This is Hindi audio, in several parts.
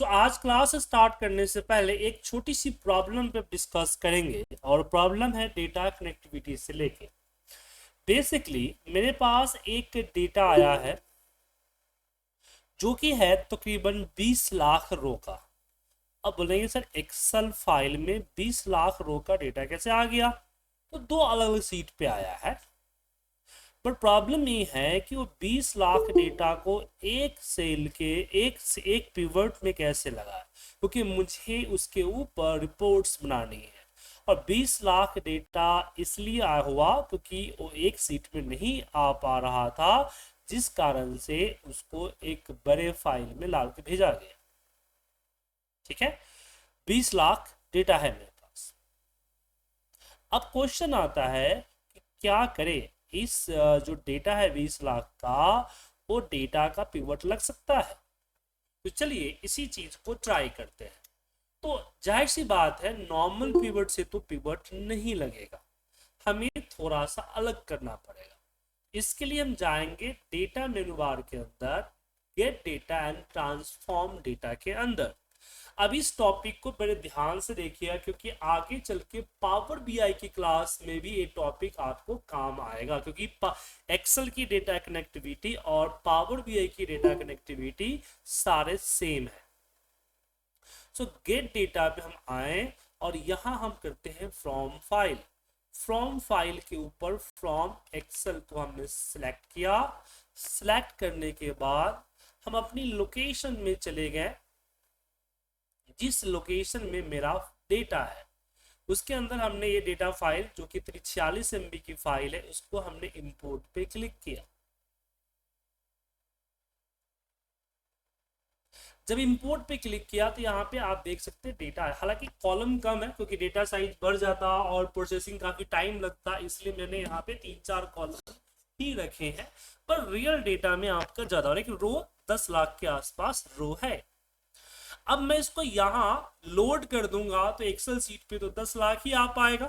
तो आज क्लास स्टार्ट करने से पहले एक छोटी सी प्रॉब्लम पे डिस्कस करेंगे और प्रॉब्लम है डेटा कनेक्टिविटी से लेके। बेसिकली मेरे पास एक डेटा आया है जो कि है तकरीबन 20 लाख रो का। अब बोलेंगे सर एक्सेल फाइल में 20 लाख रो का डेटा कैसे आ गया? तो दो अलग अलग सीट पे आया है। पर प्रॉब्लम ये है कि वो 20 लाख डेटा को एक सेल के एक पिवट में कैसे लगाए, क्योंकि मुझे उसके ऊपर रिपोर्ट्स बनानी है। और 20 लाख डेटा इसलिए आया हुआ क्योंकि वो एक सीट में नहीं आ पा रहा था, जिस कारण से उसको एक बड़े फाइल में डाल के भेजा गया। ठीक है, 20 लाख डेटा है मेरे पास। अब क्वेश्चन आता है कि क्या करें, इस जो डेटा है 20 लाख का, वो डेटा का पिवट लग सकता है? तो चलिए इसी चीज को ट्राई करते हैं। तो जाहिर सी बात है, नॉर्मल पिवट से तो पिवट नहीं लगेगा, हमें थोड़ा सा अलग करना पड़ेगा। इसके लिए हम जाएंगे डेटा मेनू बार के अंदर, gate data and transform data के अंदर। अब इस टॉपिक को बड़े ध्यान से देखिएगा, क्योंकि आगे चल के पावर बीआई की क्लास में भी ये टॉपिक आपको काम आएगा, क्योंकि एक्सेल की डेटा कनेक्टिविटी और पावर बीआई की डेटा कनेक्टिविटी सारे सेम है। सो गेट डेटा पे हम आए और यहां हम करते हैं फ्रॉम फाइल। फ्रॉम फाइल के ऊपर फ्रॉम एक्सेल को हमने सिलेक्ट किया। सिलेक्ट करने के बाद हम अपनी लोकेशन में चले गए, जिस लोकेशन में मेरा डेटा है उसके अंदर हमने ये डेटा फाइल जो कि 46 MB की फाइल है, उसको हमने इंपोर्ट पे क्लिक किया। जब इंपोर्ट पे क्लिक किया तो यहाँ पे आप देख सकते हैं डेटा है, हालांकि कॉलम कम है क्योंकि डेटा साइज बढ़ जाता और प्रोसेसिंग काफी टाइम लगता, इसलिए मैंने यहाँ पे 3-4 कॉलम ही रखे हैं। पर रियल डेटा में आपका ज्यादा हो रहा है कि रो 10 लाख के आसपास रो है। अब मैं इसको यहां लोड कर दूंगा तो एक्सेल सीट पे तो 10 लाख ही आ पाएगा,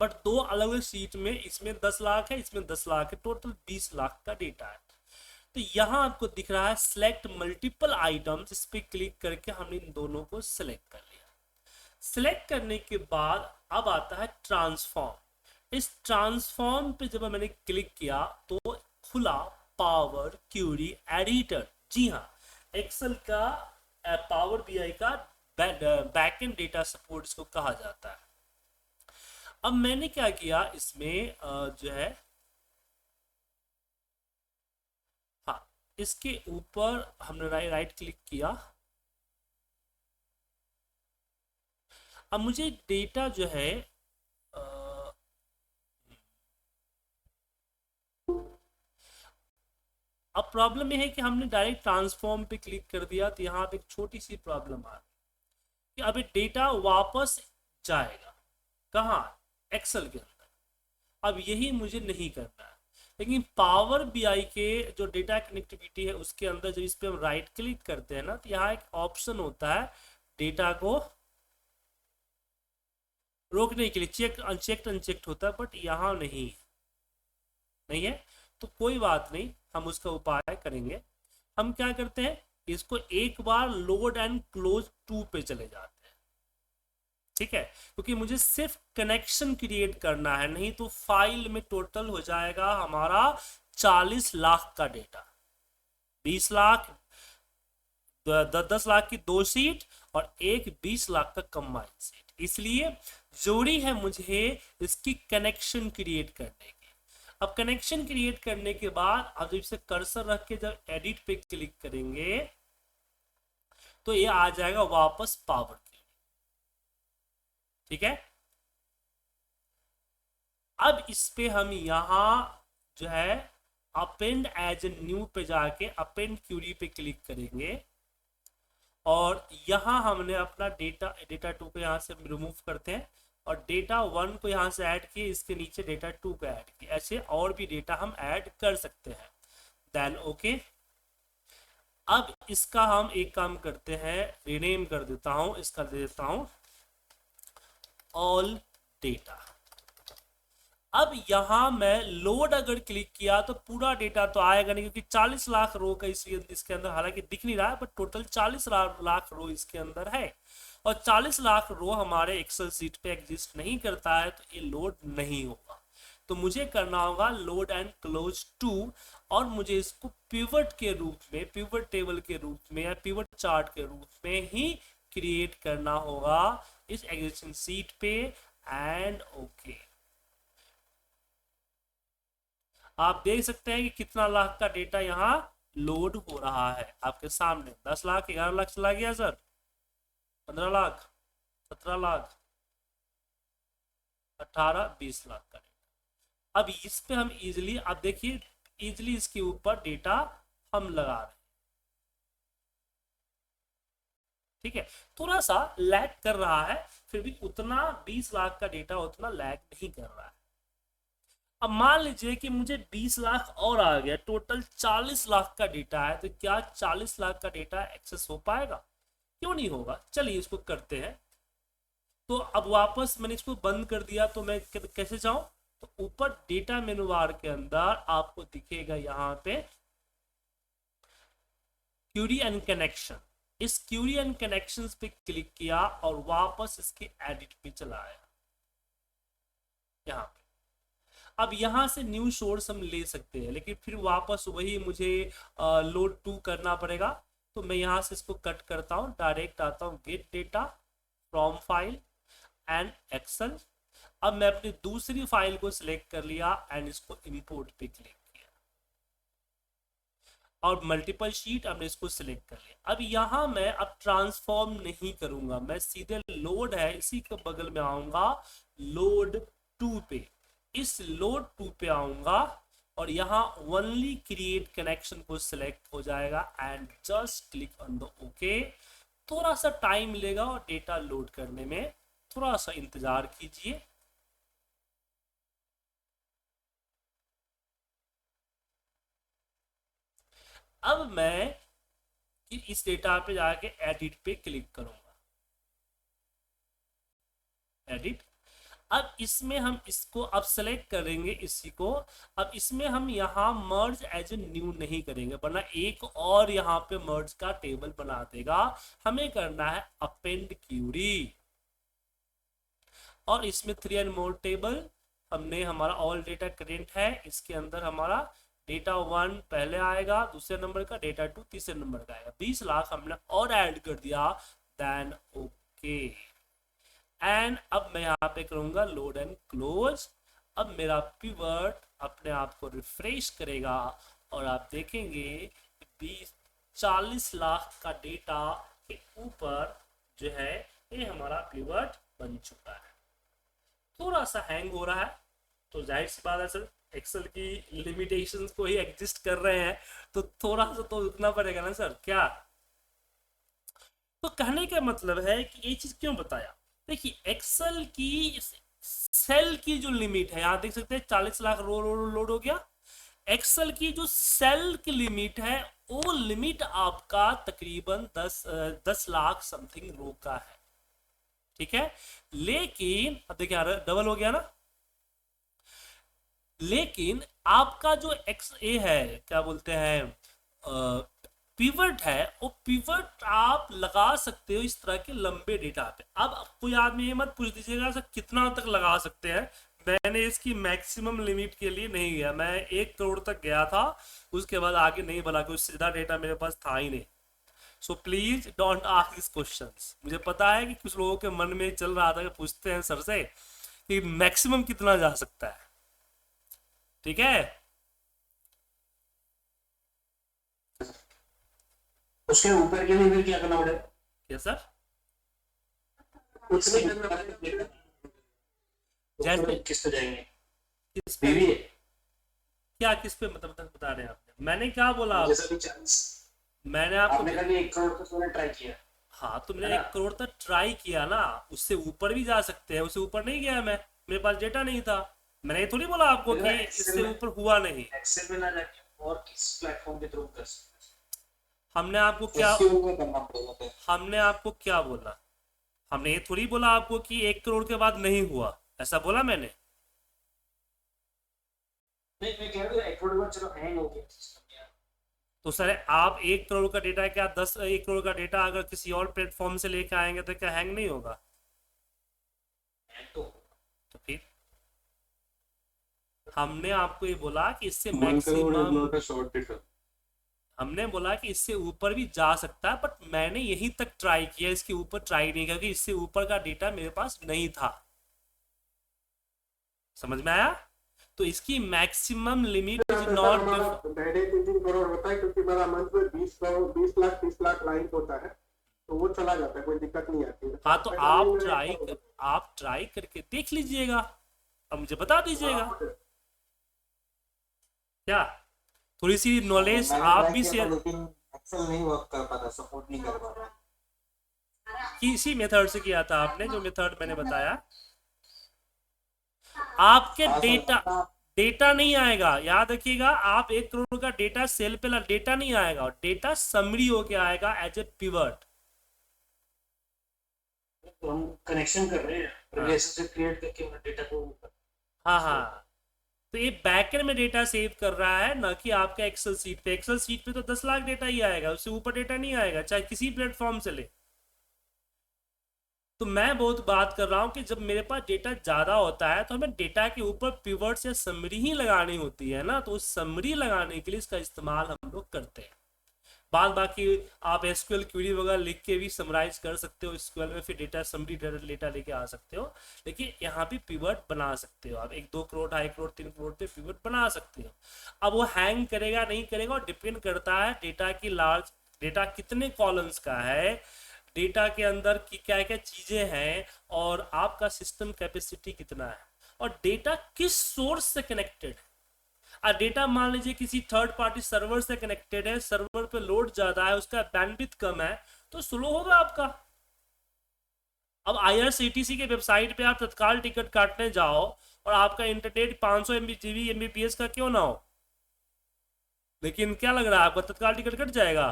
बट दो अलग अलग सीट में इसमें 10 लाख है, इसमें 10 लाख है, टोटल 20 लाख का डेटा है। तो यहां आपको दिख रहा है सिलेक्ट मल्टीपल आइटम्स, इस पे क्लिक करके हमने इन दोनों को सिलेक्ट कर लिया। सिलेक्ट करने के बाद अब आता है ट्रांसफॉर्म। इस ट्रांसफॉर्म पे जब मैंने क्लिक किया तो खुला पावर क्यूरी एडिटर। जी हाँ, एक्सेल का पावर बीआई का बैकएंड डेटा सपोर्ट इसको कहा जाता है। अब मैंने क्या किया इसमें जो है, हाँ, इसके ऊपर हमने राइट क्लिक किया। अब मुझे डेटा जो है अब प्रॉब्लम यह है कि हमने डायरेक्ट ट्रांसफॉर्म पे क्लिक कर दिया, तो यहाँ पे एक छोटी सी प्रॉब्लम आ रही कि अभी डेटा वापस जाएगा कहाँ? एक्सेल के अंदर। अब यही मुझे नहीं करना है, लेकिन पावर बीआई के जो डेटा कनेक्टिविटी है उसके अंदर जब इस पे हम राइट क्लिक करते हैं ना, तो यहाँ एक ऑप्शन होता है डेटा को रोकने के लिए, चेक अनचेक्ड होता है, बट यहाँ नहीं है। तो कोई बात नहीं, हम उसका उपाय करेंगे। हम क्या करते हैं, इसको एक बार लोड एंड क्लोज टू पे चले जाते हैं। ठीक है, क्योंकि मुझे सिर्फ कनेक्शन क्रिएट करना है, नहीं तो फाइल में टोटल हो जाएगा हमारा 40 लाख का डेटा। 20 लाख 10 लाख की 2 सीट और एक 20 लाख का कंबाइन सीट, इसलिए जोड़ी है मुझे इसकी कनेक्शन क्रिएट करने की। अब कनेक्शन क्रिएट करने के बाद अब इसे कर्सर रख के जब एडिट पे क्लिक करेंगे तो ये आ जाएगा वापस पावर की। ठीक है, अब इस पे हम यहां जो है अपेंड एज ए न्यू पे जाके अपेंड क्यूरी पे क्लिक करेंगे और यहां हमने अपना डेटा 2 को यहां से रिमूव करते हैं और डेटा 1 को यहां से ऐड किए, इसके नीचे डेटा 2 को ऐड किए, ऐसे और भी डेटा हम ऐड कर सकते हैं। Then okay. अब इसका हम एक काम करते हैं, रीनेम कर देता हूं, इसका दे देता हूं ऑल डेटा। अब यहां मैं लोड अगर क्लिक किया तो पूरा डेटा तो आएगा नहीं, क्योंकि 40 लाख रो का इसके अंदर हालांकि दिख नहीं रहा है, बट टोटल 40 लाख रो इसके अंदर है, और 40 लाख रो हमारे एक्सेल सीट पे एग्जिस्ट नहीं करता है, तो ये लोड नहीं होगा। तो मुझे करना होगा लोड एंड क्लोज टू, और मुझे इसको पिवट के रूप में, पिवट टेबल के रूप में या पिवट चार्ट के रूप में ही क्रिएट करना होगा इस एग्जिस्टिंग सीट पे। एंड ओके, आप देख सकते हैं कि कितना लाख का डेटा यहाँ लोड हो रहा है आपके सामने। 10 लाख, 11 लाख चला गया सर, 15 लाख, 17 लाख, 18, 20 लाख का डेटा। अब इस पे हम इजिली, आप देखिए इजिली इसके ऊपर डेटा हम लगा रहे हैं। ठीक है, थोड़ा सा लैग कर रहा है, फिर भी उतना 20 लाख का डेटा उतना लैग नहीं कर रहा है। अब मान लीजिए कि मुझे 20 लाख और आ गया, टोटल 40 लाख का डेटा है, तो क्या 40 लाख का डेटा एक्सेस हो पाएगा? क्यों नहीं होगा, चलिए इसको करते हैं। तो अब वापस मैंने इसको बंद कर दिया, तो मैं कैसे जाऊं? तो ऊपर डेटा मेनू बार के अंदर आपको दिखेगा यहाँ पे क्यूरी एंड कनेक्शन। इस क्यूरी एंड कनेक्शंस पे क्लिक किया और वापस इसके एडिट पे चला आया यहाँ पे। अब यहाँ से न्यू सोर्स हम ले सकते हैं, लेकिन फिर वापस वही मुझे लोड टू करना पड़ेगा। तो मैं यहाँ से इसको कट करता हूँ, डायरेक्ट आता हूँ get data from file and Excel. अब मैं अपनी दूसरी फाइल को सिलेक्ट कर लिया एंड इसको इंपोर्ट पे क्लिक किया, और मल्टीपल शीट हमने इसको सिलेक्ट कर लिया। अब यहाँ मैं अब ट्रांसफॉर्म नहीं करूंगा, मैं सीधे लोड है इसी के बगल में आऊंगा, लोड टू पे, इस लोड टू पे आऊंगा और यहाँ ओनली क्रिएट कनेक्शन को सिलेक्ट हो जाएगा and just click on the okay. थोड़ा सा टाइम मिलेगा और डेटा लोड करने में, थोड़ा सा इंतजार कीजिए। अब मैं इस डेटा पे जाके एडिट पे क्लिक करूंगा, एडिट। अब इसमें हम इसको अब सेलेक्ट करेंगे इसी को। अब इसमें हम यहाँ मर्ज एज ए न्यू नहीं करेंगे, वरना एक और यहाँ पे मर्ज का टेबल बना देगा। हमें करना है अपेंड क्यूरी, और इसमें 3 एंड मोर टेबल हमने, हमारा ऑल डेटा करेंट है, इसके अंदर हमारा डेटा 1 पहले आएगा, दूसरे नंबर का, डेटा 2 तीसरे नंबर का आएगा। 20 लाख हमने और ऐड कर दिया, देन ओके। एंड अब मैं यहाँ पे करूंगा लोड एंड क्लोज। अब मेरा पिवट अपने आप को रिफ्रेश करेगा और आप देखेंगे 40 लाख का डेटा के ऊपर जो है ये हमारा पिवट बन चुका है। थोड़ा सा हैंग हो रहा है, तो जाहिर सी बात है सर, एक्सेल की लिमिटेशंस को ही एग्जिस्ट कर रहे हैं, तो थोड़ा सा तो रुकना पड़ेगा ना सर, क्या? तो कहने का मतलब है कि ये चीज क्यों बताया, देखिए एक्सेल की सेल की जो लिमिट है, यहाँ देख सकते हैं 40 लाख रो लोड हो गया। एक्सेल की जो सेल की लिमिट है, वो लिमिट आपका तकरीबन 10 लाख समथिंग रो का है, ठीक है। लेकिन अब देखिए डबल हो गया ना, लेकिन आपका जो एक्स ए है, क्या बोलते हैं, पिवट है, वो पिवट आप लगा सकते हो इस तरह के लंबे डेटा पे। अब कोई आदमी ये मत पूछ दीजिएगा सर कितना तक लगा सकते हैं, मैंने इसकी मैक्सिमम लिमिट के लिए नहीं गया, मैं 1 करोड़ तक गया था, उसके बाद आगे नहीं बना, क्योंकि सीधा डेटा मेरे पास था ही नहीं। So please don't ask this questions. मुझे पता है कि कुछ लोगों के मन में चल रहा था कि पूछते हैं सर से कि मैक्सिमम कितना जा सकता है, ठीक है। उसके ऊपर के लिए फिर क्या करना पड़ेगा? क्या सर? उसके जैसे किस पे जाएंगे? किस पे? बीवी है क्या किस पे मतलब बता रहे हैं आपने? मैंने क्या बोला? मैंने आपको 1 करोड़ तक मैंने ट्राई किया। हाँ, तो मैंने 1 करोड़ तक ट्राई किया ना, उससे ऊपर भी जा सकते हैं, उससे ऊपर नहीं गया मैं, मेरे पास डेटा नहीं था। मैंने ये थोड़ी बोला आपको कि इससे ऊपर हुआ नहीं। एक्सेल में ना जाके और किस प्लेटफॉर्म के थ्रू कर सकते हैं? हमने आपको क्या बोला? हमने ये थोड़ी बोला आपको कि 1 करोड़ के बाद नहीं हुआ, ऐसा बोला मैंने? नहीं, मैं कह रहा हूँ 1 करोड़ के बाद चलो हैंग हो गया सिस्टम यार। तो सर आप 1 करोड़ का डेटा क्या 1 करोड़ का डेटा अगर किसी और प्लेटफॉर्म से लेके आएंगे तो क्या हैंग नहीं होगा? हैंग तो तो फिर हमने आपको ये बोला कि इससे 1 crore is maximum, not a short data. हमने बोला कि इससे ऊपर भी जा सकता है, बट मैंने यहीं तक ट्राई किया, इसके ऊपर ट्राई नहीं किया क्योंकि इससे ऊपर का डेटा मेरे पास नहीं था। समझ में आया? तो इसकी maximum limit is sir not हमारा 2.5-3 करोड़ होता है, क्योंकि मेरा मंथ में 20 करोड़ 20 लाख 30 लाख क्लाइंट होता है, तो वो चला जाता है, कोई दिक्कत नहीं आती है। हाँ तो पैसा नहीं आप मेरा ट्राई एक करोड़। आप ट्राई करके देख लीजिएगा, अब मुझे बता दीजिएगा क्या, थोड़ी सी नॉलेज मैंने आप ट्राई भी किया था, शेयर। लेकिन एक्सेल नहीं वर्क कर पाता, सपोर्ट नहीं कर पाता। किसी मेथड से किया था आपने, जो मेथड मैंने बताया? आपके हाँ सर, डेटा डेटा नहीं आएगा, याद रखिएगा, आप 1 करोड़ का डेटा सेल पे डेटा नहीं आएगा, डेटा समरी होके आएगा एज ए पिवट। तो हम कनेक्शन कर रहे हैं, हाँ रिलेशनशिप क्रिएट करके डेटा को। हाँ हाँ। तो ये बैकएंड में डेटा सेव कर रहा है, ना कि आपका एक्सेल सीट पे। एक्सेल सीट पे तो 10 लाख डेटा ही आएगा, उससे ऊपर डेटा नहीं आएगा, चाहे किसी प्लेटफॉर्म से ले। तो मैं बहुत बात कर रहा हूँ कि जब मेरे पास डेटा ज़्यादा होता है तो हमें डेटा के ऊपर पिवट्स या समरी ही लगानी होती है ना, तो उस समरी लगाने के लिए इसका इस्तेमाल हम लोग करते हैं। बाद बाकी आप एसक्यूएल क्वेरी वगैरह लिख के भी समराइज कर सकते हो एसक्यूएल में, फिर डेटा समरी डेटा लेके आ सकते हो, लेकिन यहाँ भी पिवट बना सकते हो आप, 1-2 करोड़ 2.5 करोड़ 3 करोड़ पे पिवट बना सकते हो। अब वो हैंग करेगा नहीं करेगा और डिपेंड करता है डेटा की लार्ज, डेटा कितने कॉलम्स का है, डेटा के अंदर की क्या क्या चीजें हैं, और आपका सिस्टम कैपेसिटी कितना है, और डेटा किस सोर्स से कनेक्टेड है। डेटा मान लीजिए किसी थर्ड पार्टी सर्वर से कनेक्टेड है, सर्वर पे लोड ज्यादा है, उसका बैंडविड्थ कम है, तो स्लो होगा आपका। अब आईआरसीटीसी के वेबसाइट पे आप तत्काल टिकट काटने जाओ और आपका इंटरनेट 500 जीबी एमबीपीएस का क्यों ना हो, लेकिन क्या लग रहा है आपका तत्काल टिकट कट जाएगा?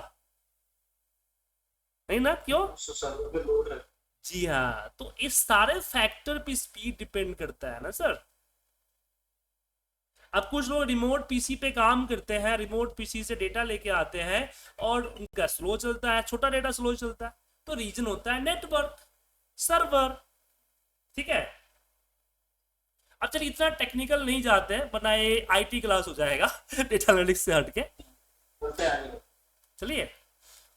नहीं ना, क्यों? सर्वर पे लोड है। जी हाँ, तो इस सारे फैक्टर पे स्पीड डिपेंड करता है ना सर। अब कुछ लोग रिमोट पीसी पे काम करते हैं, रिमोट पीसी से डेटा लेके आते हैं और उनका स्लो चलता है, छोटा डेटा स्लो चलता है, तो रीजन होता है नेटवर्क, सर्वर। ठीक है, अब चलिए इतना टेक्निकल नहीं जाते हैं वरना ये आईटी क्लास हो जाएगा डेटा एनालिटिक्स से हटके। बोलते आगे। चलिए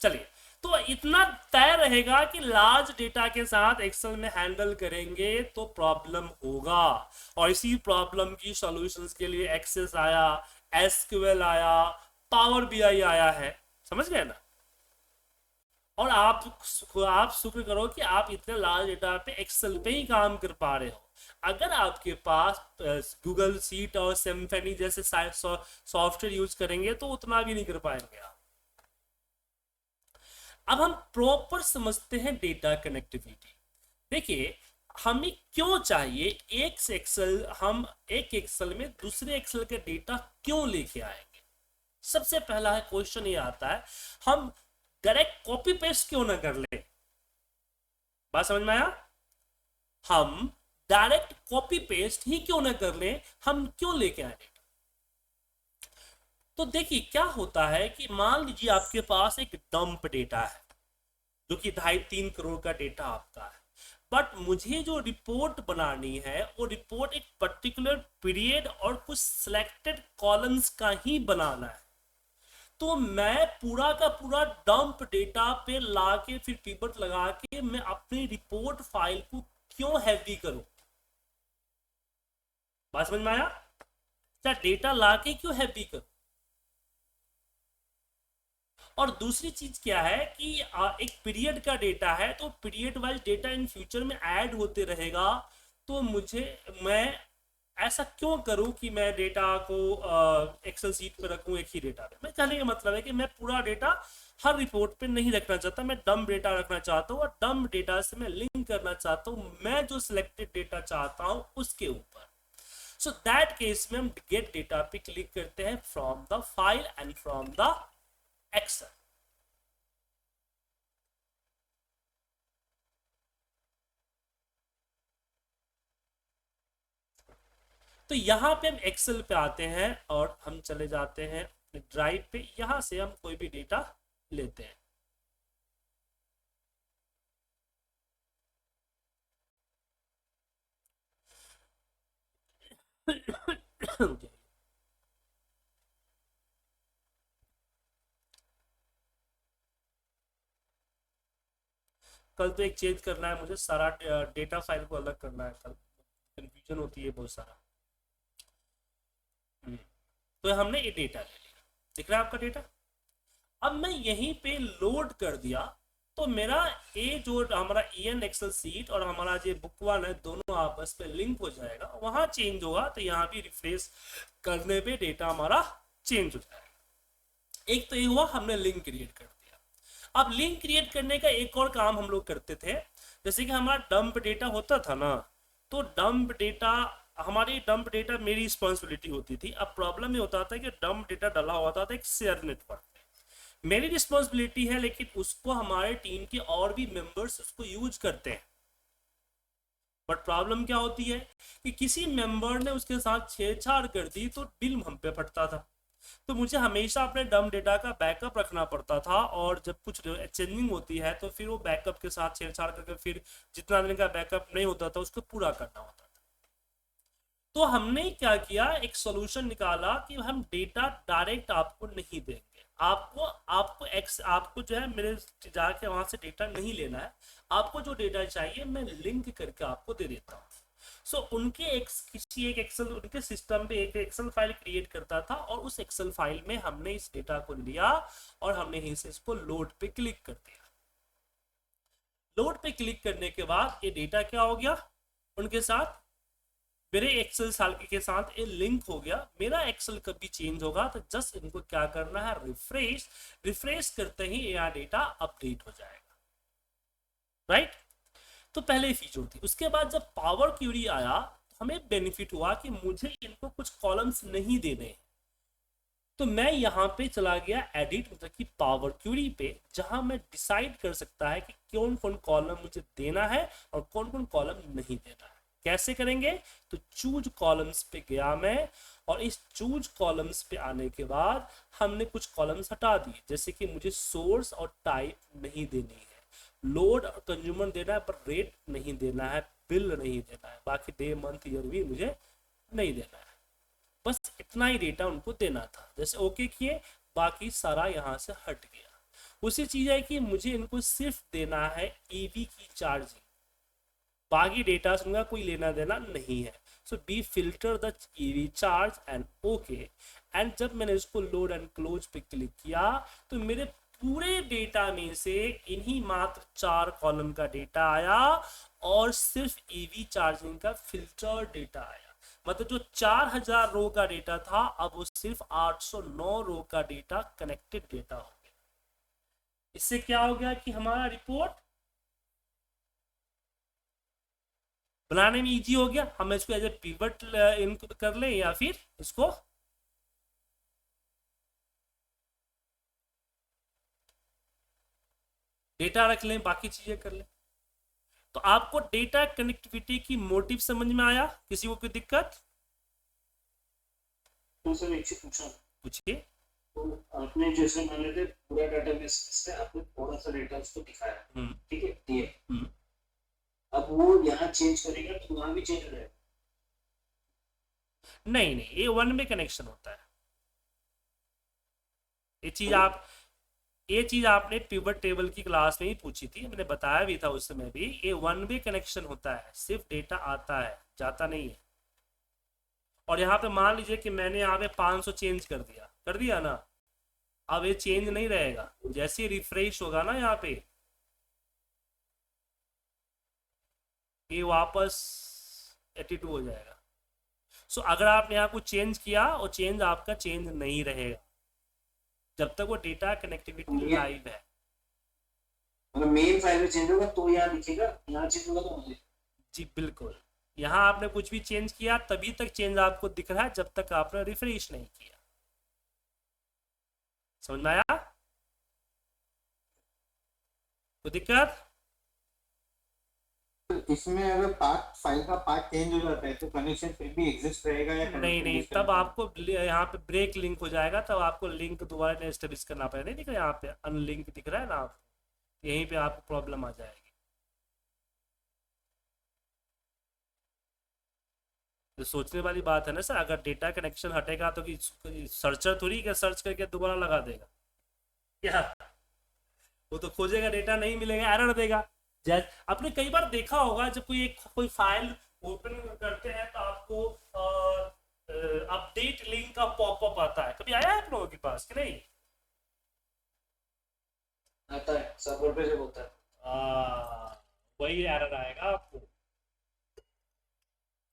चलिए, तो इतना तय रहेगा कि लार्ज डेटा के साथ एक्सेल में हैंडल करेंगे तो प्रॉब्लम होगा, और इसी प्रॉब्लम की सॉल्यूशंस के लिए एक्सेस आया, एसक्यूएल आया, पावर बीआई आया है। समझ गए ना? और आप शुक्र करो कि आप इतने लार्ज डेटा पे एक्सेल पे ही काम कर पा रहे हो। अगर आपके पास गूगल सीट और सिम्फनी जैसे सॉफ्टवेयर यूज करेंगे तो उतना भी नहीं कर पाएंगे आप। अब हम प्रॉपर समझते हैं डेटा कनेक्टिविटी। देखिए, हमें क्यों चाहिए एक एक्सेल, हम एक एक्सेल में दूसरे एक्सेल का डेटा क्यों लेके आएंगे? सबसे पहला क्वेश्चन ये आता है, हम डायरेक्ट कॉपी पेस्ट क्यों ना कर ले? बात समझ में आया? हम डायरेक्ट कॉपी पेस्ट ही क्यों ना कर ले, हम क्यों लेके आए? तो देखिए क्या होता है कि मान लीजिए आपके पास एक डंप डेटा है जो कि 2.5-3 करोड़ का डेटा आपका है, बट मुझे जो रिपोर्ट बनानी है वो रिपोर्ट एक पर्टिकुलर पीरियड और कुछ सिलेक्टेड कॉलम्स का ही बनाना है। तो मैं पूरा का पूरा डंप डेटा पे लाके फिर पिवट लगा के मैं अपनी रिपोर्ट फाइल को क्यों हैवी करूं? बात समझ में आया? क्या डेटा लाके क्यों हैवी करूं? और दूसरी चीज क्या है कि एक पीरियड का डेटा है, तो period wise data in future में ऐड होते रहेगा, तो मैं ऐसा क्यों करूं कि मैं डेटा को एक्सेल सीट पे रखूं एक ही डेटा पे? मैं कहने का मतलब है कि मैं पूरा डेटा हर रिपोर्ट पे नहीं रखना चाहता, मैं डंप डेटा रखना चाहता हूँ, और डंप डेटा से मैं लिंक करना चाहता हूँ मैं जो सिलेक्टेड डेटा चाहता हूँ उसके ऊपर। सो दैट केस में हम गेट डेटा पे क्लिक करते हैं from the file and from the Excel. तो यहाँ पे हम एक्सेल पे आते हैं और हम चले जाते हैं अपने ड्राइव पे, यहाँ से हम कोई भी डेटा लेते हैं। कल तो एक चेंज करना है मुझे, सारा डेटा फाइल को अलग करना है, कल कंफ्यूजन होती है बहुत सारा। तो हमने ये डेटा ले लिया, दिख रहा है आपका डेटा। अब मैं यहीं पे लोड कर दिया तो मेरा ये जो हमारा EN एक्सेल सीट और हमारा जो बुक वन है दोनों आपस में लिंक हो जाएगा, वहां चेंज होगा तो यहाँ भी रिफ्रेश करने पे डेटा हमारा चेंज हो जाएगा। एक तो ये हुआ, हमने लिंक क्रिएट कर दिया। अब लिंक क्रिएट करने का एक और काम हम लोग करते थे, जैसे कि हमारा डंप डेटा होता था ना, तो डंप डेटा मेरी रिस्पॉन्सिबिलिटी होती थी। अब प्रॉब्लम ये होता था कि डंप डेटा डाला हुआ था एक शेयर नेटवर्क में, मेरी रिस्पॉन्सिबिलिटी है, लेकिन उसको हमारे टीम के और भी मेंबर्स उसको यूज करते हैं। बट प्रॉब्लम क्या होती है कि किसी मेंबर ने उसके साथ छेड़छाड़ कर दी तो बिल हम पे फटता था। तो मुझे हमेशा अपने डंप डेटा का बैकअप रखना पड़ता था, और जब कुछ चेंजिंग होती है तो फिर वो बैकअप के साथ छेड़छाड़ करके फिर जितना दिन का बैकअप नहीं होता था उसको पूरा करना होता था। तो हमने क्या किया, एक सॉल्यूशन निकाला कि हम डेटा डायरेक्ट आपको नहीं देंगे, आपको जो है मेरे जाके वहां से डेटा नहीं लेना है, आपको जो डेटा चाहिए मैं लिंक करके आपको दे देता हूँ। सो उनके उनके सिस्टम पे एक एक्सेल फाइल क्रिएट करता था, और उस एक्सेल फाइल में हमने इस डेटा को लिया और हमने यहीं से इसको लोड पे क्लिक कर दिया। लोड पे क्लिक करने के बाद ये डेटा क्या हो गया, उनके साथ मेरे एक्सेल साल के साथ ये लिंक हो गया। मेरा एक्सेल कभी चेंज होगा तो जस्ट इनको क्या करना है, रिफ्रेश करते ही यह डेटा अपडेट हो जाएगा, राइट। तो पहले फीचर थी। उसके बाद जब पावर क्यूरी आया तो हमें बेनिफिट हुआ कि मुझे इनको कुछ कॉलम्स नहीं देने हैं, तो मैं यहाँ पे चला गया एडिट मतलब कि पावर क्यूरी पे, जहां मैं डिसाइड कर सकता है कि कौन कौन कॉलम मुझे देना है और कौन कौन कॉलम नहीं देना है। कैसे करेंगे, तो चूज कॉलम्स पे गया मैं, और इस चूज कॉलम्स पे आने के बाद हमने कुछ कॉलम्स हटा दिए, जैसे कि मुझे सोर्स और टाइप नहीं देनी है, लोड और कंज्यूमर देना है पर रेट नहीं देना है, बिल नहीं देना है, बाकी डे मंथ ईयर भी मुझे नहीं देना है। बस इतना ही डेटा उनको देना था। जैसे ओके किए, बाकी सारा यहाँ से हट गया। उसी चीज है कि मुझे इनको सिर्फ देना है ईवी की चार्जिंग, बाकी डेटा से उनका कोई लेना देना नहीं है। So B filter the EV charge and okay. And जब मैंने इसको लोड एंड क्लोज पे क्लिक किया तो मेरे पूरे डेटा में से इन्हीं मात्र 4 कॉलम का डेटा आया, और सिर्फ ईवी चार्जिंग का फिल्टर डेटा आया। मतलब जो 4000 रो का डेटा था, अब वो सिर्फ 809 रो का डेटा कनेक्टेड डेटा हो गया। इससे क्या हो गया कि हमारा रिपोर्ट बनाने में इजी हो गया। हम इसको एज ए पिवट कर लें या फिर इसको डेटा रख लें, बाकी चीजें कर लें। तो आपको डेटा कनेक्टिविटी की मोटिव समझ में आया? किसी को कोई दिक्कत? तो सर एक चीज पूछा, पूछिए। तो आपने जैसे मान लेते पूरा डेटाबेस से आपने थोड़ा सा डेटा उसको दिखाया, ठीक है, दिए, अब वो यहाँ चेंज करेगा तो वहां भी चेंज हो जाएगा? नहीं नहीं, ये वन वे कनेक्शन होता है। ये चीज आपने पिवट टेबल की क्लास में ही पूछी थी, मैंने बताया भी था उस समय भी। ये वन वे कनेक्शन होता है, सिर्फ डेटा आता है, जाता नहीं है। और यहाँ पे मान लीजिए कि मैंने यहाँ पे 500 चेंज कर दिया ना, अब ये चेंज नहीं रहेगा। जैसे रिफ्रेश होगा ना यहाँ पे, ये वापस 82 हो जाएगा। सो अगर आपने यहाँ कुछ चेंज किया और चेंज आपका चेंज नहीं रहेगा जब तक वो डेटा कनेक्टिविटी लाइव है। मतलब मेन फाइल में चेंज होगा तो यहाँ दिखेगा, यहाँ चेंज होगा तो वहाँ। जी बिल्कुल, यहाँ आपने कुछ भी चेंज किया तभी तक चेंज आपको दिख रहा है जब तक आपने रिफ्रेश नहीं किया। समझ में आया? कोई दिक्कत? सर इसमें अगर पार्ट फाइल का पार्ट चेंज हो जाता है तो कनेक्शन फिर भी एग्जिस्ट रहेगा या नहीं नहीं, तब आपको यहाँ पे ब्रेक लिंक हो जाएगा, तब आपको लिंक दोबारा एस्टेब्लिश करना पड़ेगा। नहीं दिख रहा है यहाँ पे अनलिंक दिख रहा है ना, आप यहीं पे आपको प्रॉब्लम आ जाएगी। तो सोचने वाली बात है ना सर, अगर डेटा कनेक्शन हटेगा तो कि सर्चर थोड़ी क्या सर्च करके दोबारा लगा देगा क्या, वो तो खोजेगा, डेटा नहीं मिलेगा, एरर देगा। जैसे आपने कई बार देखा होगा जब कोई फाइल ओपन करते हैं तो आपको अपडेट लिंक का पॉपअप आता है, कभी आया है आप लोगों के पास कि नहीं? आता है, सर्वर पे जब होता है वही एरर आएगा आपको,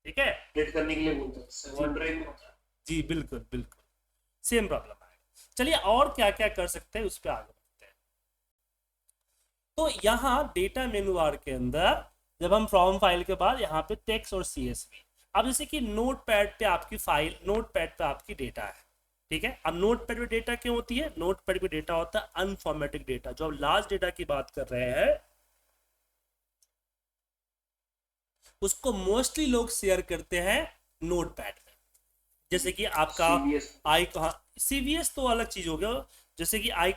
ठीक है? अपडेट करने के लिए बोलते हैं, सर्वर ड्राइव में होता है। जी बिल्कुल बिल्कुल सेम प्रॉब्लम आएगा। चलिए और क्या क्या कर सकते हैं उस पर आगे बढ़ते हैं। तो यहाँ डेटा मेनू बार के अंदर जब हम फ्रॉम फाइल के बाद यहाँ पे टेक्स्ट और CSV, अब जैसे कि नोटपैड पे आपकी फाइल, नोटपैड पे आपकी डेटा है, ठीक है? अब नोटपैड पे डेटा क्यों होती है? नोटपैड पे डेटा होता है अनफॉर्मेटेड डेटा। जो अब लार्ज डेटा की बात कर रहे हैं उसको मोस्टली लोग शेयर करते हैं नोटपैड में। जैसे कि आपका CVS तो अलग चीज हो गया, जैसे कि आई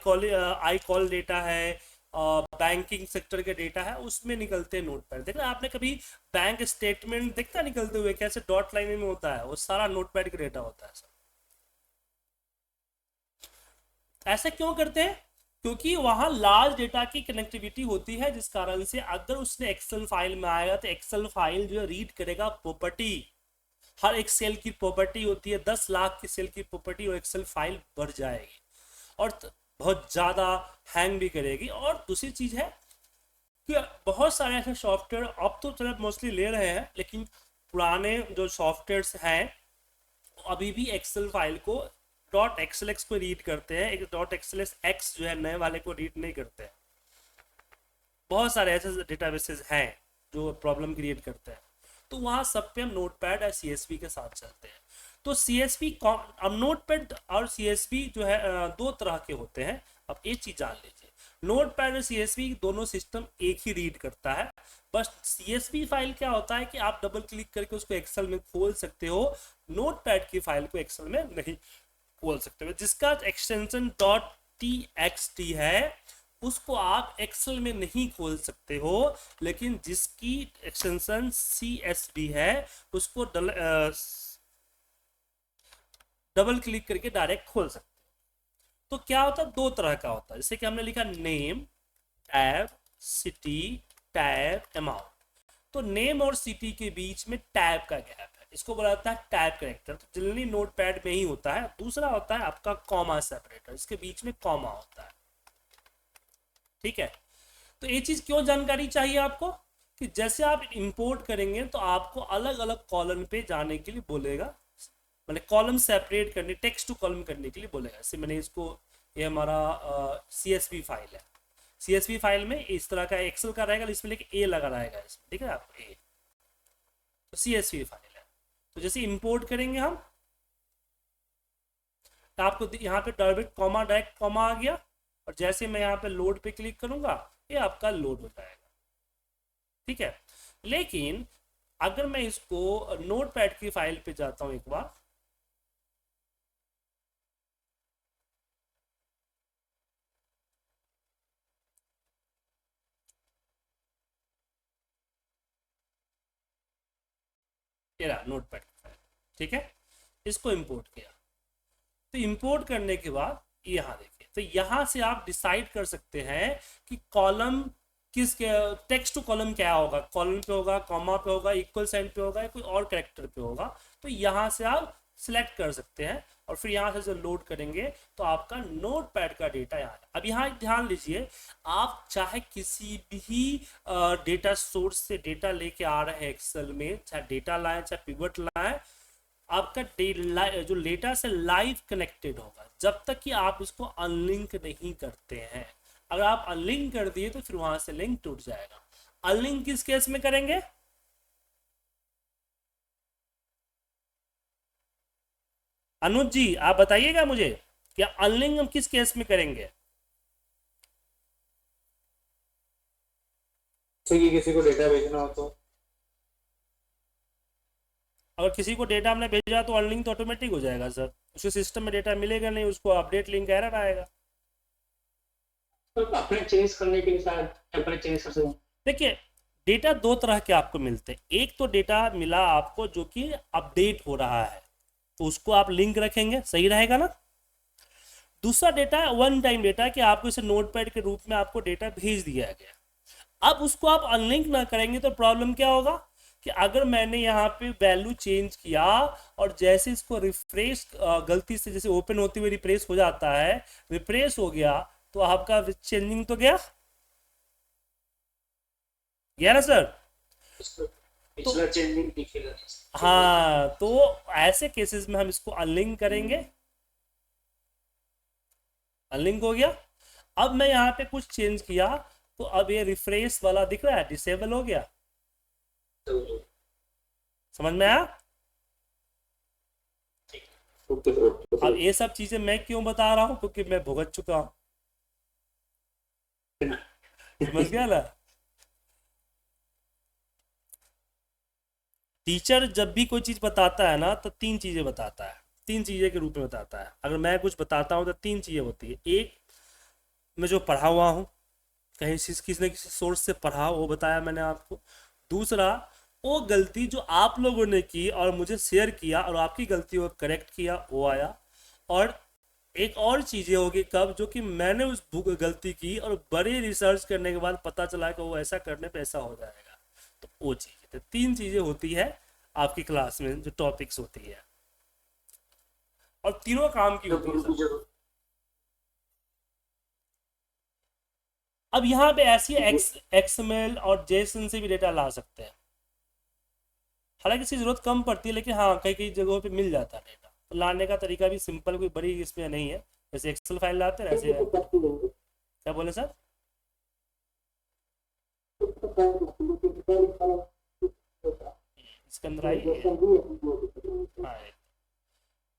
कॉल डेटा है, बैंकिंग सेक्टर के डेटा है, उसमें निकलते हैं नोटपैड। देखा आपने कभी बैंक स्टेटमेंट देखता निकलते हुए कैसे डॉट लाइन में होता है, वो सारा नोटपैड का डेटा होता है सर। ऐसा क्यों करते हैं? क्योंकि वहां लार्ज डेटा की कनेक्टिविटी होती है, जिस कारण से अगर उसने एक्सेल फाइल में आएगा तो एक्सेल फाइल जो है रीड करेगा प्रॉपर्टी। हर एक सेल की प्रॉपर्टी होती है, 10 लाख की सेल की प्रॉपर्टी, और एक्सेल फाइल बढ़ जाएगी और बहुत ज़्यादा हैंग भी करेगी। और दूसरी चीज़ है कि बहुत सारे ऐसे सॉफ्टवेयर अब तो चलो मोस्टली ले रहे हैं, लेकिन पुराने जो सॉफ्टवेयर्स हैं अभी भी एक्सेल फाइल को .xlx को रीड करते हैं, एक .xlx जो है नए वाले को रीड नहीं करते हैं। बहुत सारे ऐसे डेटाबेसेस हैं जो प्रॉब्लम क्रिएट करते हैं, तो वहाँ सब पे हम नोटपैड और CSV के साथ चलते हैं। तो CSV अब नोटपैड और CSV जो है दो तरह के होते हैं। अब एक चीज जान लीजिए, नोटपैड और CSV दोनों सिस्टम एक ही रीड करता है, बस CSV फाइल क्या होता है कि आप डबल क्लिक करके उसको एक्सेल में खोल सकते हो, नोटपैड की फाइल को एक्सेल में नहीं खोल सकते हो। जिसका एक्सटेंशन .txt है उसको आप एक्सेल में नहीं खोल सकते हो, लेकिन जिसकी एक्सटेंशन CSV है उसको डबल क्लिक करके डायरेक्ट खोल सकते हो। तो क्या होता है, दो तरह का होता है। जैसे कि हमने लिखा name tab city tab amount, तो नेम और सिटी के बीच में टैब का गैप है, इसको बोला जाता है टैब कैरेक्टर। तो जनरली नोटपैड में ही होता है। दूसरा होता है आपका कॉमा सेपरेटर, इसके बीच में कॉमा होता है, ठीक है? तो ये चीज क्यों जानकारी चाहिए आपको कि जैसे आप इंपोर्ट करेंगे तो आपको अलग अलग कॉलम पे जाने के लिए बोलेगा, मतलब कॉलम सेपरेट करने, टेक्स्ट टू कॉलम करने के लिए बोलेगा। जैसे मैंने इसको, ये हमारा CSV फाइल है, CSV फाइल में इस तरह का एक्सेल का रहेगा, इसमें लेके A लगा रहेगा इसमें, ठीक है आपको A, तो CSV फाइल है। तो जैसे इंपोर्ट करेंगे हम तो आपको यहाँ पे डायरेक्ट कॉमा आ गया, और जैसे मैं यहाँ पे लोड पे क्लिक करूंगा ये आपका लोड हो जाएगा, ठीक है? लेकिन अगर मैं इसको नोटपैड की फाइल पे जाता हूं एक बार, ये रहा नोटपैड की फाइल, ठीक है? इसको इंपोर्ट किया, तो इंपोर्ट करने के बाद यहाँ देखिए, तो यहाँ से आप डिसाइड कर सकते हैं कि कॉलम किस, टेक्स्ट टू कॉलम क्या होगा, कॉलम पे होगा, कॉमा पे होगा, इक्वल साइन पे होगा, या कोई और कैरेक्टर पे होगा। तो यहाँ से आप सिलेक्ट कर सकते हैं और फिर यहाँ से जब लोड करेंगे तो आपका नोटपैड का डेटा यहाँ है। अब यहाँ ध्यान लीजिए, आप चाहे किसी भी डेटा सोर्स से डेटा लेके आ रहे हैं एक्सेल में, चाहे डेटा लाएं चाहे पिवट लाएं, आपका जो डेटा से लाइव कनेक्टेड होगा जब तक कि आप इसको अनलिंक नहीं करते हैं। अगर आप अनलिंक कर दिए तो फिर वहां से लिंक टूट जाएगा। अनलिंक किस केस में करेंगे? अनुज जी आप बताइएगा मुझे, क्या अनलिंक हम किस केस में करेंगे? किसी को डेटा भेजना हो तो अगर किसी को डेटा हमने भेजा तो अनलिंक तो ऑटोमेटिक हो जाएगा सर, उसके सिस्टम में डेटा मिलेगा नहीं, उसको अपडेट लिंक एरर आएगा। तो अपने चेंज करने के लिए शायद टेम्पलेट चेंज कर सकते। देखिए डेटा दो तरह के आपको मिलते हैं, एक तो डेटा मिला आपको जो कि अपडेट हो रहा है तो उसको आप लिंक रखेंगे, सही रहेगा ना। दूसरा डेटा वन टाइम डेटा कि आपको इसे नोटपैड के रूप में आपको डेटा भेज दिया गया, अब उसको आप अनलिंक ना करेंगे तो प्रॉब्लम क्या होगा कि अगर मैंने यहाँ पे वैल्यू चेंज किया और जैसे इसको रिफ्रेश गलती से जैसे ओपन होते हुए रिफ्रेश हो जाता है, रिफ्रेश हो गया तो आपका चेंजिंग तो गया ना सर। पिछला चेंजिंग दिखेगा। हाँ तो ऐसे केसेस में हम इसको अनलिंक करेंगे, अनलिंक हो गया। अब मैं यहाँ पे कुछ चेंज किया तो अब ये रिफ्रेश वाला दिख रहा है, डिसेबल हो गया, समझ में आया। अब ये सब चीजें मैं क्यों बता रहा हूँ, क्योंकि मैं भुगत चुका हूँ, समझ गया ना। टीचर जब भी कोई चीज बताता है ना तो तीन चीजें बताता है, तीन चीजें के रूप में बताता है। अगर मैं कुछ बताता हूँ तो तीन चीजें होती है, एक मैं जो पढ़ा हुआ हूँ, कहीं से किसी न किसी सोर्स से पढ़ा वो बताया मैंने आपको। दूसरा वो गलती जो आप लोगों ने की और मुझे शेयर किया और आपकी गलती को करेक्ट किया वो आया। और एक और चीज़ें होगी कब, जो कि मैंने उस गलती की और बड़े रिसर्च करने के बाद पता चला कि वो ऐसा करने पे ऐसा हो जाएगा, तो वो चीज़ें तो तीन चीज़ें होती है आपकी क्लास में जो टॉपिक्स होती है, और तीनों काम की होती है। अब यहाँ पे ऐसी एक्सएमएल और जेसन से भी डेटा ला सकते हैं, हालांकि इसकी जरूरत कम पड़ती है, लेकिन हाँ कई कई जगहों पे मिल जाता है डेटा। तो लाने का तरीका भी सिंपल, कोई बड़ी इसमें नहीं है, जैसे एक्सेल फाइल लाते हैं ऐसे। क्या बोले सर? इसके अंदर आई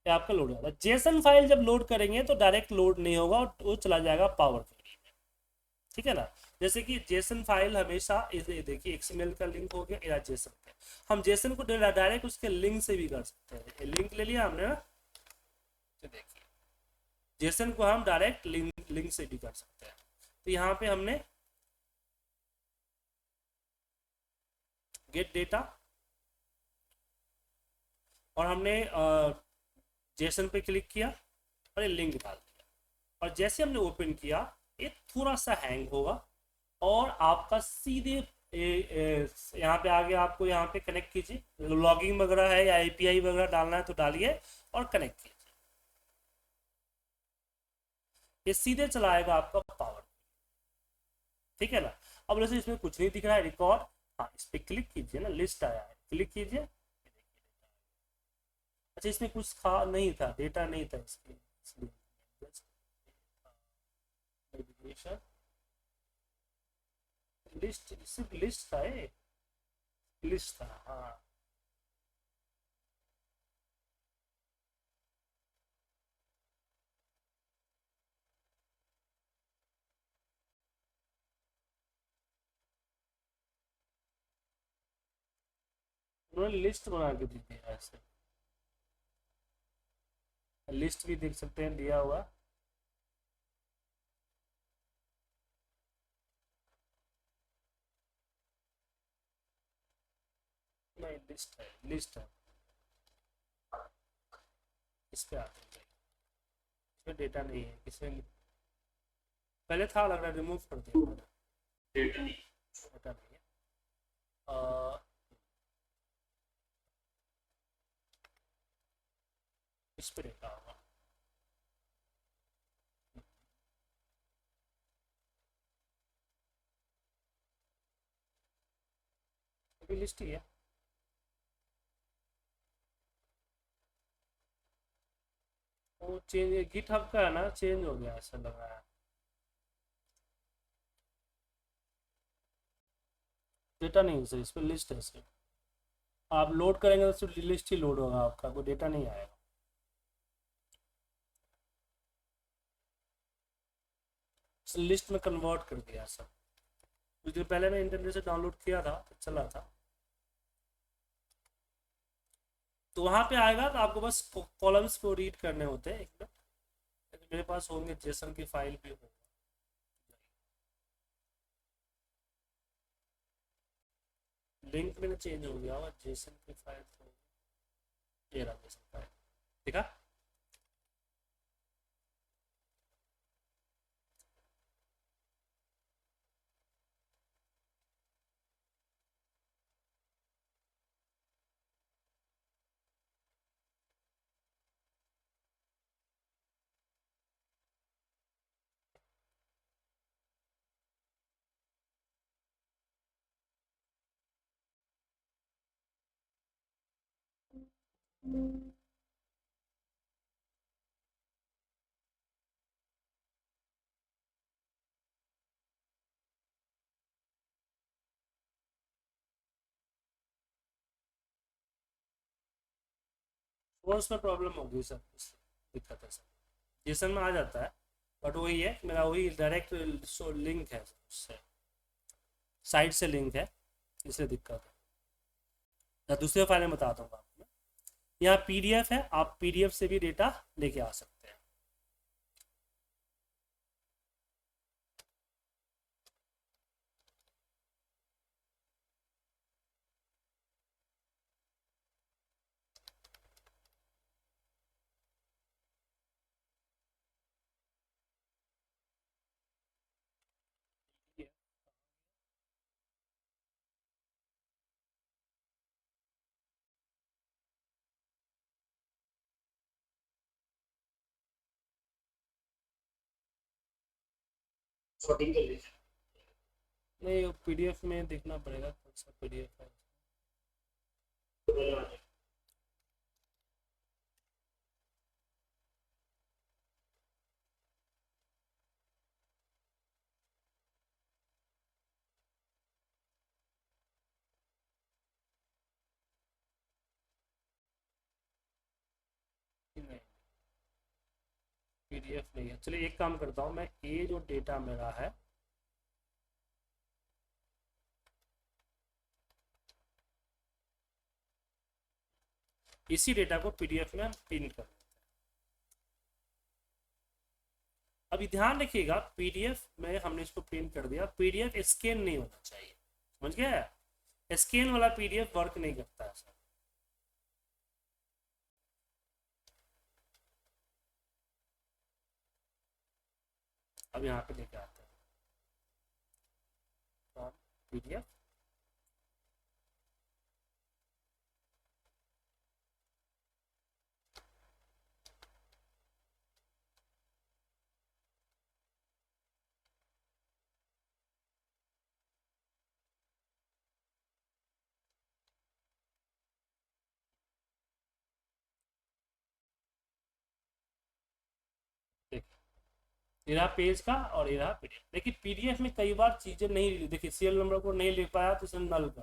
आपका लोड होगा। जेसन फाइल जब लोड करेंगे तो डायरेक्ट लोड नहीं होगा और वो चला जाएगा पावर क्वेरी में, ठीक है ना। जैसे कि जेसन फाइल हमेशा देखिए एक्सएमएल का लिंक हो गया या जेसन का, हम जेसन को डायरेक्ट उसके लिंक से भी कर सकते हैं। लिंक ले लिया हमने ना, तो देखिए जेसन को हम डायरेक्ट लिंक से भी कर सकते हैं। तो यहाँ पे हमने गेट डेटा और हमने जेसन पे क्लिक किया और ये लिंक डाल दिया, और जैसे हमने ओपन किया ये थोड़ा सा हैंग होगा और आपका सीधे यहाँ पे आगे आपको यहाँ पे कनेक्ट कीजिए, लॉगिंग वगैरह है या एपीआई वगैरह डालना है तो डालिए और कनेक्ट कीजिए, ये सीधे चलाएगा आपका पावर, ठीक है ना। अब जैसे इसमें कुछ नहीं दिख रहा है रिकॉर्ड, हाँ इस पर क्लिक कीजिए ना, लिस्ट आया है, क्लिक कीजिए। अच्छा इसमें कुछ था नहीं था, डेटा नहीं था इसके, लिस्ट सिर्फ लिस्ट था, लिस्ट था हाँ। उन्होंने लिस्ट बना के दी थी ऐसे, लिस्ट भी देख सकते हैं दिया हुआ। नहीं लिस्ट है, लिस्ट है, इस पे आते हैं, इसमें डेटा नहीं है, इसमें पहले था लग रहा है, रिमूव कर दिया मैंने, डेटा नहीं है। इस पे डेटा होगा, अभी लिस्ट ही है। वो चेंज गिटहब का है ना, चेंज हो गया ऐसा लग रहा है, डेटा नहीं है सर, इस पर लिस्ट है सिर्फ। आप लोड करेंगे तो सिर्फ लिस्ट ही लोड होगा आपका, कोई डेटा नहीं आएगा। लिस्ट में कन्वर्ट कर दिया सर, कुछ दिन पहले मैं इंटरनेट से डाउनलोड किया था तो चला था। तो वहां पे आएगा तो आपको बस कॉलम्स को रीड करने होते हैं। एक मिनट, मेरे पास होंगे जेसन की फाइल भी होगा। लिंक में चेंज हो गया होगा, जेसन की फाइल तो ये रहा जेसन फाइल, ठीक है। सोर्स में प्रॉब्लम होगी सर, दिक्कत है सर। जेसन में आ जाता है बट वही है, मेरा वही डायरेक्ट लिंक है उससे, साइट से लिंक है, इसलिए दिक्कत है। या दूसरे फाइल में बता दूंगा आपको। यहाँ पीडीएफ है, आप पीडीएफ से भी डेटा लेके आ सकते हैं। सॉर्टिंग कर लीजिए। नहीं, पीडीएफ में देखना पड़ेगा कौन सा पीडीएफ है। नहीं, पीडीएफ नहीं है। चलिए एक काम करता हूँ मैं, ये जो डेटा मेरा है इसी डेटा को पीडीएफ में हम प्रिंट कर देते हैं। अभी ध्यान रखिएगा, पीडीएफ में हमने इसको प्रिंट कर दिया, पीडीएफ स्कैन नहीं होना चाहिए, समझ गया। स्कैन वाला पीडीएफ वर्क नहीं करता है सर। अब यहाँ पे लेके आते हैं पीडीएफ, ये रहा पेज का और ये रहा पीडीएफ। देखिए पीडीएफ में कई बार चीजें नहीं, देखिए सीरियल नंबर को नहीं लिख पाया तो इसने नल कर,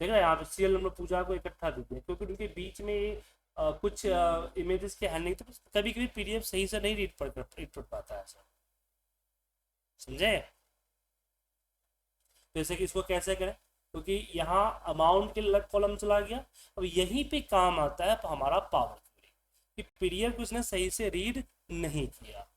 देख रहे हैं यहाँ पे सीरियल नंबर पूजा को इकट्ठा दे दिया, क्योंकि उनके बीच में कुछ इमेजेस के हैंडलिंग, तो कभी कभी पीडीएफ सही से नहीं रीड पढ़ पाता है सर, समझे। जैसे कि इसको कैसे करें, क्योंकि यहाँ अमाउंट के अलग कॉलम चला गया। अब यहीं पे काम आता है हमारा पावर क्वेरी, कि पीडीएफ को इसने सही से रीड नहीं किया,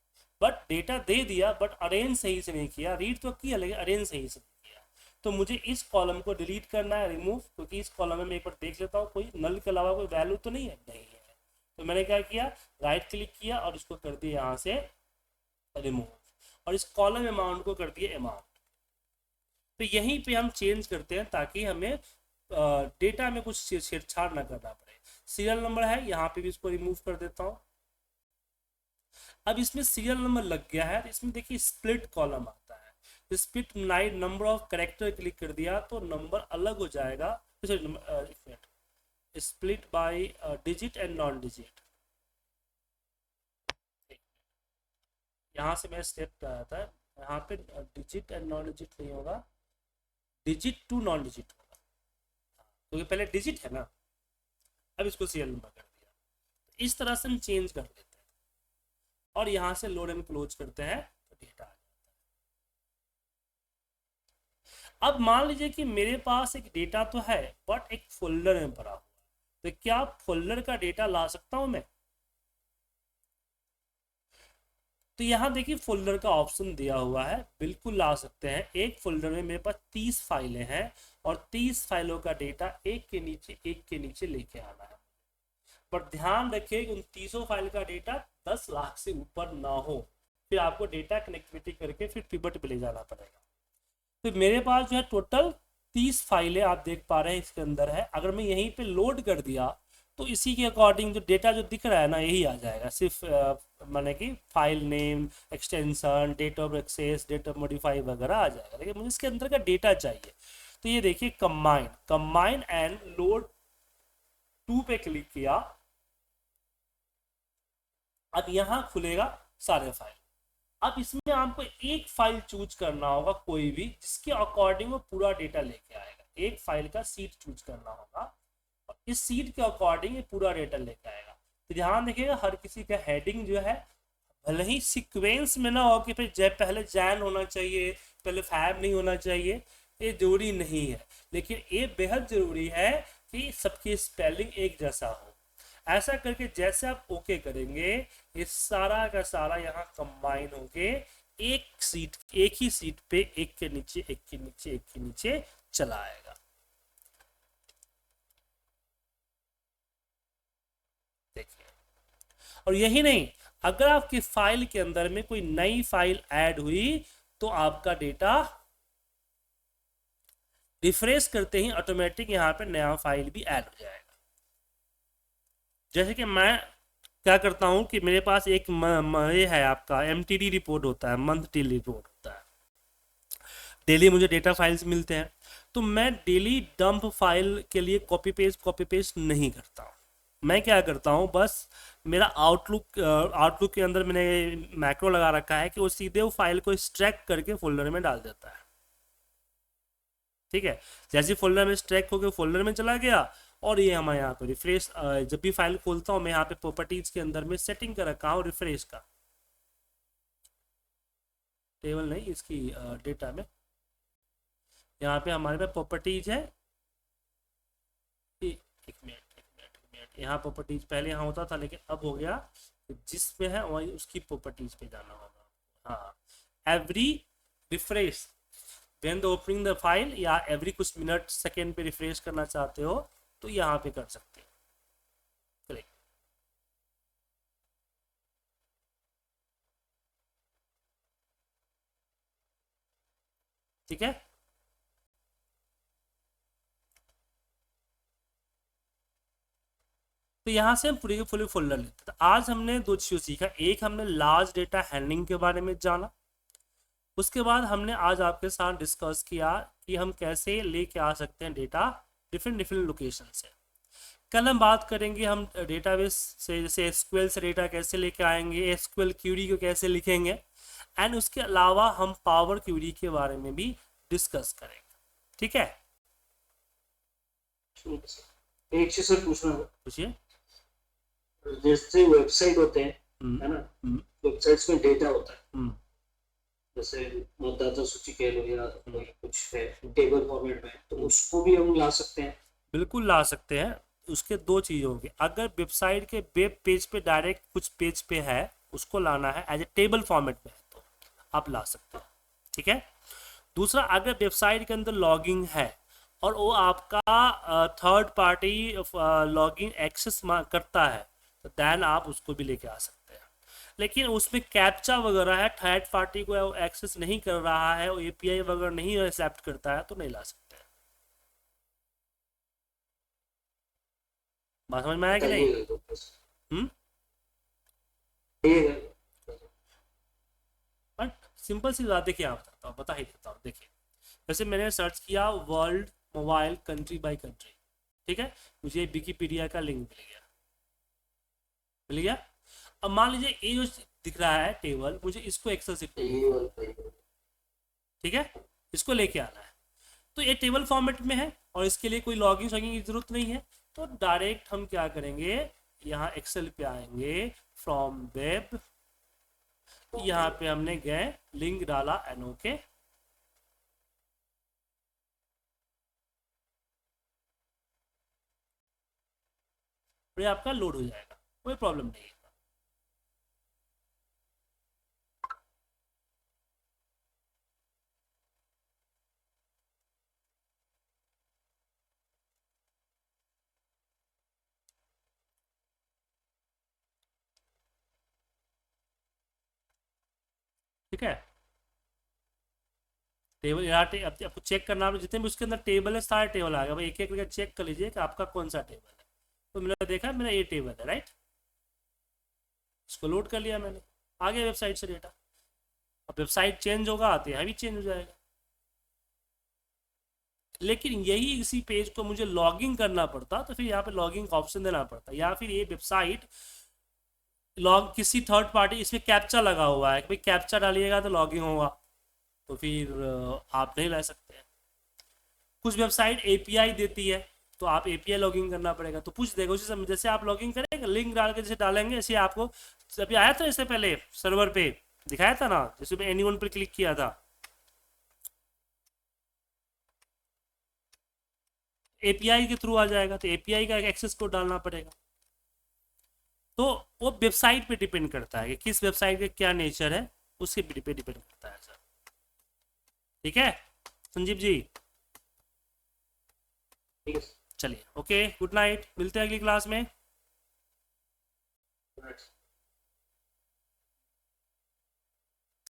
बट डेटा दे दिया बट अरेंज सही से नहीं किया, रीड तो किया लेकिन अरेंज सही से नहीं किया। तो मुझे इस कॉलम को डिलीट करना है, रिमूव, क्योंकि इस कॉलम में मैं एक बार देख लेता हूँ कोई नल के अलावा कोई वैल्यू तो नहीं है, नहीं है। तो मैंने क्या किया, राइट क्लिक किया और इसको कर दिया यहाँ से रिमूव, और इस कॉलम अमाउंट को कर दिया अमाउंट। तो यहीं पे हम चेंज करते हैं ताकि हमें डेटा में कुछ छेड़छाड़ ना करना पड़े। सीरियल नंबर है, यहाँ पे भी इसको रिमूव कर देता हूँ। अब इसमें सीरियल नंबर लग गया है, इसमें देखिए स्प्लिट कॉलम आता है, split number of character click कर दिया तो नंबर अलग हो जाएगा, split by digit and non digit. यहाँ से मैं स्टेप आया था, यहाँ पे डिजिट एंड नॉन डिजिट नहीं होगा, डिजिट टू नॉन डिजिट होगा, क्योंकि पहले डिजिट है ना। अब इसको सीरियल नंबर कर दिया, इस तरह से हम चेंज कर लेते हैं और यहाँ से लोड एंड क्लोज करते हैं तो डेटा आ जाता है। अब मान लीजिए कि मेरे पास एक डेटा तो है बट एक फोल्डर में भरा हुआ है, तो क्या फोल्डर का डेटा ला सकता हूं मैं? तो यहाँ देखिए फोल्डर का ऑप्शन दिया हुआ है, बिल्कुल ला सकते हैं। एक फोल्डर में मेरे पास 30 फाइलें हैं और 30 फाइलों का डेटा एक के नीचे लेके आना है। पर ध्यान रखिए उन 30 फाइल का डेटा 10 लाख से ऊपर ना हो, फिर आपको डेटा कनेक्टिविटी करके फिर पिवट पे ले जाना पड़ेगा। तो मेरे पास जो है टोटल 30 फाइलें आप देख पा रहे हैं इसके अंदर है। अगर मैं यहीं पे लोड कर दिया तो इसी के अकॉर्डिंग जो डेटा जो दिख रहा है ना यही आ जाएगा, सिर्फ माने कि file name, extension, date of access, date of modify वगैरह आ जाएगा, लेकिन मुझे इसके अंदर का डेटा चाहिए। तो ये देखिए कंबाइन एंड लोड 2 पे क्लिक किया, अब यहाँ खुलेगा सारे फाइल। अब इसमें आपको एक फाइल चूज करना होगा कोई भी, जिसके अकॉर्डिंग वो पूरा डेटा लेके आएगा। एक फाइल का सीट चूज करना होगा और इस सीट के अकॉर्डिंग ये पूरा डेटा लेके आएगा। तो ध्यान देखिएगा हर किसी का हेडिंग जो है भले ही सीक्वेंस में ना हो कि फिर पहले जैन होना चाहिए, पहले फैब नहीं होना चाहिए, ये जरूरी नहीं है, लेकिन ये बेहद जरूरी है कि सबकी स्पेलिंग एक जैसा हो। ऐसा करके जैसे आप ओके करेंगे ये सारा का सारा यहाँ कंबाइन होके एक ही सीट पे एक के नीचे चला आएगा। देखिए, और यही नहीं, अगर आपकी फाइल के अंदर में कोई नई फाइल ऐड हुई तो आपका डेटा रिफ्रेश करते ही ऑटोमेटिक यहाँ पे नया फाइल भी ऐड हो जाएगा। जैसे कि मैं क्या करता हूँ कि मेरे पास एक ये है आपका MTD रिपोर्ट होता है, मंथली रिपोर्ट होता है, डेली मुझे डेटा फाइल्स मिलते हैं। तो मैं डेली डंप फाइल के लिए कॉपी पेस्ट नहीं करता हूँ। मैं क्या करता हूँ, बस मेरा आउटलुक के अंदर मैंने मैक्रो लगा रखा है कि वो सीधे वो फाइल को एक्सट्रैक्ट करके फोल्डर में डाल देता है। ठीक है, जैसे फोल्डर में एक्सट्रैक्ट होकर फोल्डर में चला गया और ये हमारे यहाँ पे रिफ्रेश, जब भी फाइल खोलता हूँ मैं यहाँ पे प्रॉपर्टीज के अंदर में सेटिंग कर रखा हूँ रिफ्रेश का, टेबल नहीं इसकी डेटा में। यहाँ पे हमारे पास प्रॉपर्टीज है, एक मिनट, यहाँ प्रॉपर्टीज पहले यहाँ होता था लेकिन अब हो गया जिसमें है वही उसकी प्रॉपर्टीज पे जाना होगा। हाँ, every refresh when the opening the file, या एवरी कुछ मिनट सेकेंड पे रिफ्रेश करना चाहते हो तो यहाँ पे कर सकते हैं। क्लिक, ठीक है। तो यहाँ से हम पूरे के फुल फोल्डर लेते हैं। तो आज हमने दो चीज़ सीखा, एक हमने लार्ज डेटा हैंडलिंग के बारे में जाना, उसके बाद हमने आज आपके साथ डिस्कस किया कि हम कैसे लेके आ सकते हैं डेटा डिफरेंट लोकेशन से। कल हम बात करेंगे हम डेटाबेस से, जैसे एसक्यूएल से डेटा कैसे लेके आएंगे, एसक्यूएल क्यूरी को कैसे लिखेंगे, एंड उसके अलावा हम पावर क्यूरी के बारे में भी डिस्कस करेंगे। ठीक है, एक चीज सर पूछना है, पूछिए। जैसे वेबसाइट होते हैं है ना, वेबसाइट्स में डेटा होता है, जैसे मतदाता सूची कह लो या कुछ है टेबल फॉर्मेट में, तो उसको भी हम ला सकते हैं? बिल्कुल ला सकते हैं। उसके दो चीज़ होंगे, अगर वेबसाइट के वेब पेज पे डायरेक्ट कुछ पेज पे है उसको लाना है एज ए टेबल फॉर्मेट में है तो आप ला सकते हैं। ठीक है, दूसरा अगर वेबसाइट के अंदर लॉगिंग है और वो आपका थर्ड पार्टी लॉगिंग एक्सेस करता है तो दैन आप उसको भी लेके आ सकते हैं। लेकिन उसमें कैप्चा वगैरह है, थर्ड पार्टी को एक्सेस नहीं कर रहा है, वो API वगैरह नहीं एक्सेप्ट करता है तो नहीं ला सकते हैं। बात समझ में आया कि नहीं? बट सिंपल सी बात देखिए, आप बता ही देता हूँ। देखिए, जैसे मैंने सर्च किया world mobile country by country, ठीक है, मुझे विकिपीडिया का लिंक मिल गया। अब मान लीजिए ये जो दिख रहा है टेबल, मुझे इसको एक्सेल से, ठीक है, इसको लेके आना है तो ये टेबल फॉर्मेट में है और इसके लिए कोई लॉगिन की जरूरत नहीं है। तो डायरेक्ट हम क्या करेंगे, यहाँ एक्सेल पे आएंगे, फ्रॉम वेब, यहाँ पे हमने गए लिंक डाला एंड ओके, और ये आपका लोड हो जाएगा, कोई प्रॉब्लम नहीं है। ठीक है, टेबल यहाँ आपको चेक करना है, जितने भी उसके अंदर टेबल है सारे टेबल आ गए भाई, एक एक करके चेक कर लीजिए कि आपका कौन सा टेबल है। तो मैंने देखा मेरा ये टेबल है, राइट, इसको लोड कर लिया मैंने, आ गया वेबसाइट से डेटा। अब वेबसाइट चेंज होगा तो यहाँ भी चेंज हो जाएगा। लेकिन यही इसी पेज को मुझे लॉगिंग करना पड़ता तो फिर यहाँ पे लॉगिंग का ऑप्शन देना पड़ता, या फिर ये वेबसाइट लॉग किसी थर्ड पार्टी, इसमें कैप्चा लगा हुआ है कि भाई कैप्चा डालिएगा तो लॉगिंग होगा, तो फिर आप नहीं ला सकते हैं। कुछ वेबसाइट एपीआई देती है तो आप एपीआई लॉगिंग करना पड़ेगा, तो पूछ देगा उसी समय, जैसे आप लॉगिंग करेंगे लिंक डाल के जैसे डालेंगे ऐसे आपको, अभी आया था इससे पहले सर्वर पे दिखाया था ना, जैसे मैं एनीवन पर क्लिक किया था एपीआई के थ्रू आ जाएगा, तो एपीआई का एक्सेस कोड डालना पड़ेगा। तो वो वेबसाइट पे डिपेंड करता है कि किस वेबसाइट का क्या नेचर है, उसके पे डिपेंड करता है सर। ठीक है संजीव जी, ठीक है चलिए ओके, गुड नाइट, मिलते हैं अगली क्लास में। सर।